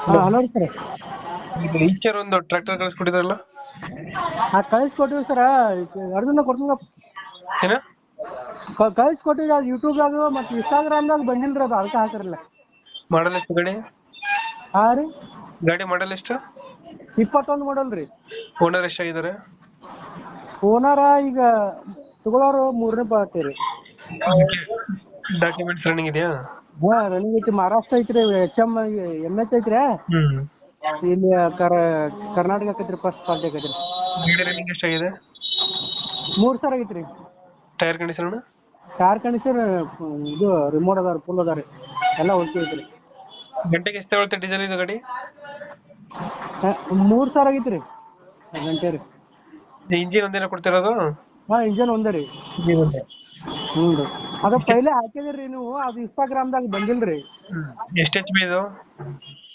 ಹಾಂ ಹಲೋ ರೀ ಸರ್. ಇದು ಈಚರ್ ಒಂದು ಟ್ರ್ಯಾಕ್ಟರ್ ಕಳಿಸ್ಕೊಟ್ಟಿದ್ರಲ್ಲ, ಕಳಿಸ್ಕೊಟ್ಟಿವಿ ಸರ, ಅರ್ಧನ ಕೊಡ್ತೀನಿ. ಏನ ಕಳಿಸ್ಕೊಟ್ಟಿವಿ, ಅದು ಯೂಟ್ಯೂಬ್ದಾಗ ಮತ್ತು ಇನ್ಸ್ಟಾಗ್ರಾಮ್ದಾಗ ಬಂದಿಲ್ಲ ರೀ, ಅದು ಅದಕ್ಕೆ ಹಾಕಿರಲಿಲ್ಲ. ಮಾಡಲ್ ಎಷ್ಟು ಗಾಡಿ? ಹಾಂ ರೀ, ಗಾಡಿ ಮಾಡಲ್ ಎಷ್ಟು? 21 ಮಾಡಲ್ ರೀ. ಓನರ್ ಎಷ್ಟಾಗಿದ್ದಾರೆ? ಓನರ ಈಗ ತಗೊಳ್ಳೋರು 3ನೇ ಪಾರ್ಟಿ ರೀ. ಡಾಕ್ಯುಮೆಂಟ್ಸ್ ರನ್ನಿಂಗ್ ಇದೆಯಾ? ಹಾಂ ರನ್ನಿಂಗ್ ಐತಿ. ಮಹಾರಾಷ್ಟ್ರ ಐತ್ರಿ, ಎಮ್ ಎಚ್ ಐತ್ರಿ. ಹ್ಮ್. ಇಲ್ಲಿ ಕರ್ನಾಟಕ ಆಕೈತ್ರಿ, ಫಸ್ಟ್ ಪಾರ್ಟಿ ಆಕೈತ್ರಿ. ಗಾಡಿ ರನ್ನಿಂಗ್ ಎಷ್ಟಾಗಿದೆ? 3 ಸಾವಿರ ಆಗೈತ್ರಿ. Tyre condition? ಕಾರ್ ಕಂಡೀಷನ್ ಇದು ರಿಮೋಟ್ ಅದಾರ, ಫುಲ್ ಅದಾರ, ಎಲ್ಲ ಓಕೆ ಐತ್ರಿ. ಗಂಟೆಗೆ ಎಷ್ಟು ತಗೊಳುತ್ತೆ ಡೀಸೆಲ್ ಇದು ಗಾಡಿ? 3 ಸಾವಿರ ಆಗೈತ್ರಿ ಗಂಟೆ ರೀ. ಇಂಜಿನ್ ಒಂದೇನ ಕೊಡ್ತಿರೋದು? ಹಾಂ ಇಂಜನ್ ಒಂದೇ ರೀ. ಇಂಜಿನ್ ಒಂದೇ. ಹ್ಞೂ ರೀ, ಅದು ಪೈಲೆ ಹಾಕಿದಿರಿ ನೀವು, ಅದು ಇನ್ಸ್ಟಾಗ್ರಾಮ್ದಾಗ ಬಂದಿಲ್ಲ ರೀ. ಎಷ್ಟು ಎಚ್ ಪಿ ಇದು?